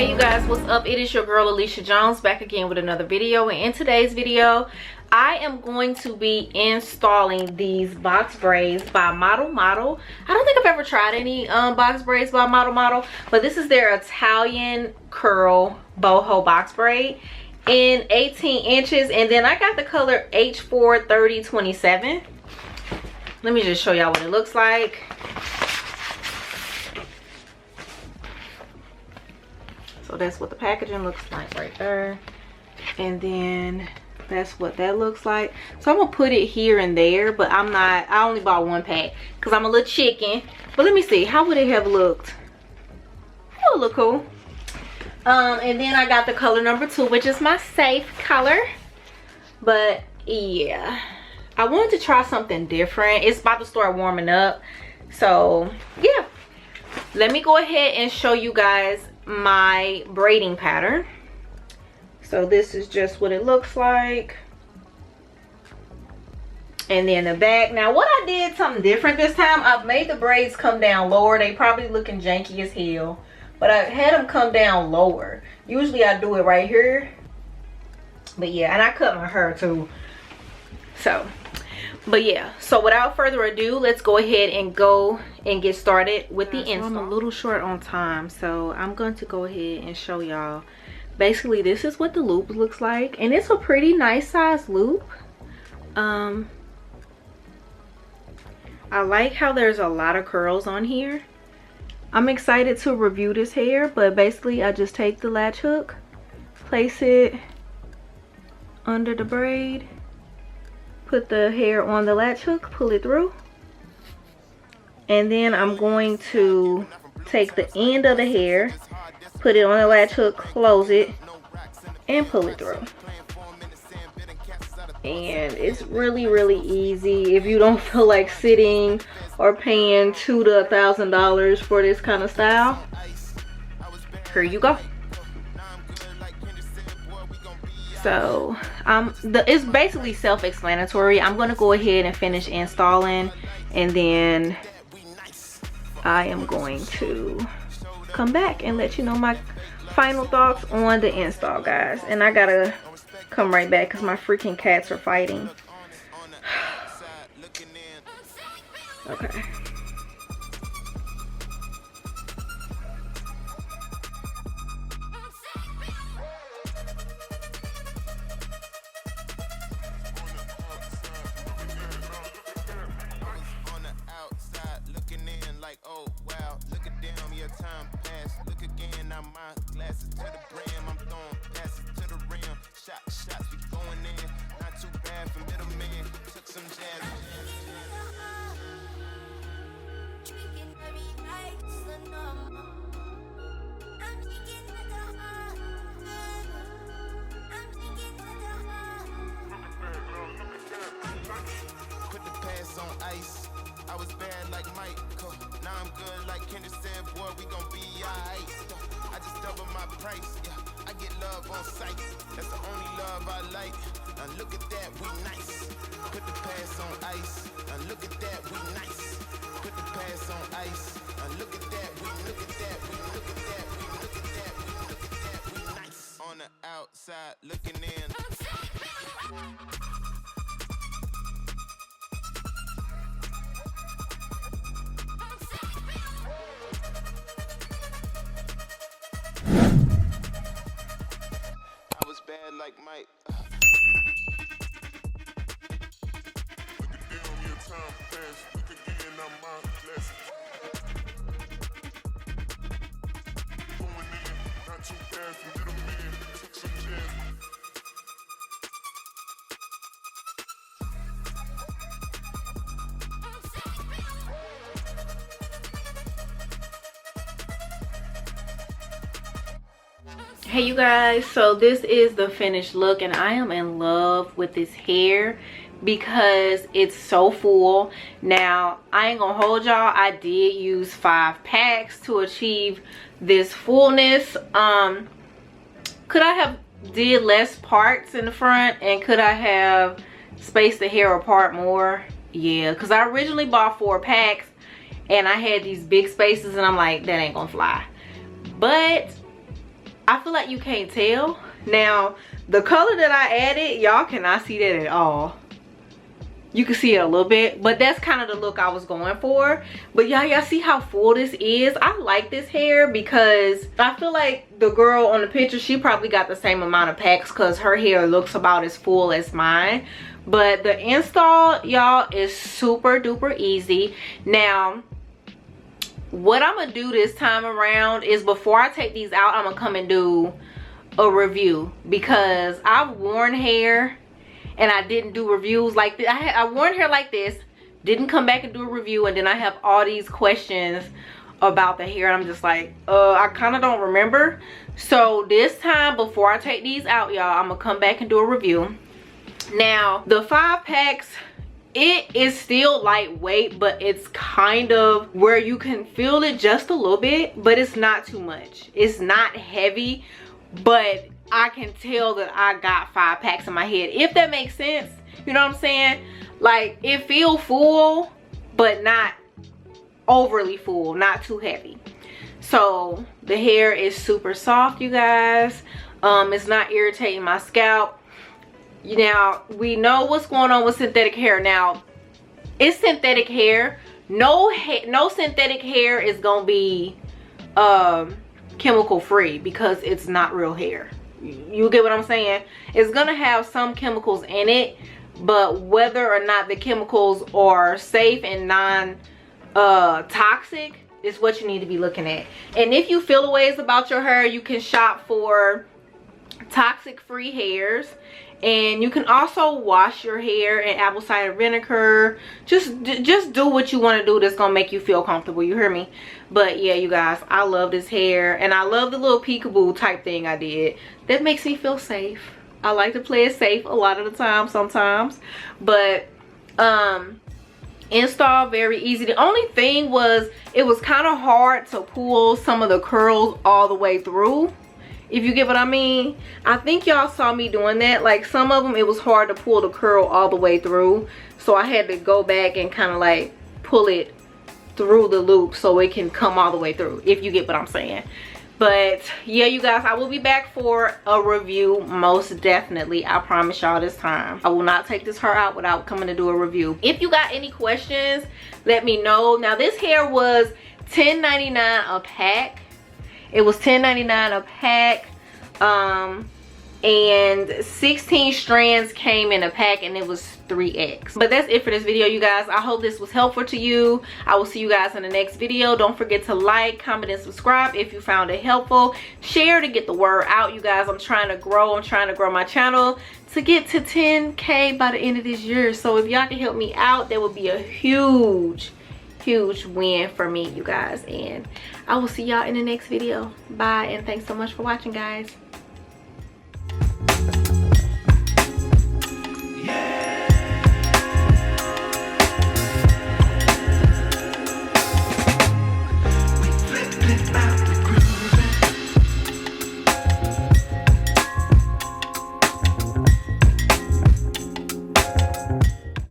Hey you guys, what's up? It is your girl Alicia Jones back again with another video, and in today's video I am going to be installing these box braids by Model. I don't think I've ever tried any box braids by Model, but this is their Italian curl boho box braid in 18 inches, and then I got the color H4 3027. Let me just show y'all what it looks like. So that's what the packaging looks like right there, and then that's what that looks like. So I'm gonna put it here and there, but I only bought one pack because I'm a little chicken. But let me see, how would it have looked? Oh, look cool. And then I got the color number 2, which is my safe color. But yeah, I wanted to try something different. It's about to start warming up, so yeah, let me go ahead and show you guys my braiding pattern. So this is just what it looks like, and then the back. Now what I did something different this time, I've made the braids come down lower. They probably looking janky as hell, but I had them come down lower. Usually I do it right here, but yeah, and I cut my hair too. So but yeah, so without further ado, let's go ahead and go and get started with the install. I'm a little short on time, so I'm going to go ahead and show y'all. Basically, this is what the loop looks like, and it's a pretty nice size loop. I like how there's a lot of curls on here. I'm excited to review this hair, but basically I just take the latch hook, place it under the braid, put the hair on the latch hook, pull it through, and then I'm going to take the end of the hair, put it on the latch hook, close it, and pull it through. And it's really easy if you don't feel like sitting or paying $2,000 to $1,000 for this kind of style. Here you go. So it's basically self-explanatory. I'm going to go ahead and finish installing, and then I am going to come back and let you know my final thoughts on the install, guys. And I gotta come right back because my freaking cats are fighting. Okay. I was bad like Mike, now I'm good like Kendra said, boy, we gon' be alright. I just double my price, yeah, I get love on sight, that's the only love I like. Now look at that, we nice, put the past on ice. Now look at that, we nice, put the past on ice. Now look at that, we look at that, we look at that, we look at that, we look at that, we nice. On the outside looking in. Bad like Mike. Look at them, your time pass. Look again, I'm my class. Going in, not too bad from little man. Took some jazz. Hey you guys, so this is the finished look, and I am in love with this hair because it's so full. Now I ain't gonna hold y'all, I did use 5 packs to achieve this fullness. Could I have did less parts in the front, and could I have spaced the hair apart more? Yeah, because I originally bought 4 packs and I had these big spaces, and I'm like, that ain't gonna fly. But I feel like you can't tell. Now the color that I added, y'all cannot see that at all. You can see it a little bit, but that's kind of the look I was going for. But y'all see how full this is? I like this hair because I feel like the girl on the picture, she probably got the same amount of packs because her hair looks about as full as mine. But the install, y'all, is super duper easy. Now what I'm gonna do this time around is, before I take these out, I'm gonna come and do a review, because I've worn hair and I didn't do reviews like this. I worn hair like this, didn't come back and do a review, and then I have all these questions about the hair. I'm just like, I kind of don't remember. So this time, before I take these out, y'all, I'm gonna come back and do a review. Now the 5 packs, it is still lightweight, but it's kind of where you can feel it just a little bit, but it's not too much. It's not heavy, but I can tell that I got 5 packs in my head, if that makes sense. You know what I'm saying? Like, it feels full, but not overly full, not too heavy. So the hair is super soft, you guys. It's not irritating my scalp. Now we know what's going on with synthetic hair. Now it's synthetic hair. No synthetic hair is gonna be chemical free, because it's not real hair. You get what I'm saying? It's gonna have some chemicals in it, but whether or not the chemicals are safe and non toxic is what you need to be looking at. And if you feel a ways about your hair, you can shop for toxic free hairs. And you can also wash your hair in apple cider vinegar. Just do what you want to do that's gonna make you feel comfortable. You hear me? But yeah, you guys, I love this hair, and I love the little peekaboo type thing I did. That makes me feel safe. I like to play it safe a lot of the time, sometimes. But install very easy. The only thing was, it was kind of hard to pull some of the curls all the way through, if you get what I mean. I think y'all saw me doing that. Like, some of them, it was hard to pull the curl all the way through, so I had to go back and kind of like pull it through the loop so it can come all the way through, if you get what I'm saying. But yeah, you guys, I will be back for a review, most definitely. I promise y'all this time. I will not take this hair out without coming to do a review. If you got any questions, let me know. Now this hair was $10.99 a pack. It was $10.99 a pack, and 16 strands came in a pack, and it was 3X. But that's it for this video, you guys. I hope this was helpful to you. I will see you guys in the next video. Don't forget to like, comment, and subscribe if you found it helpful. Share to get the word out, you guys. I'm trying to grow. I'm trying to grow my channel to get to 10K by the end of this year. So if y'all can help me out, that would be a huge win for me, you guys. And I will see y'all in the next video. Bye, and thanks so much for watching, guys.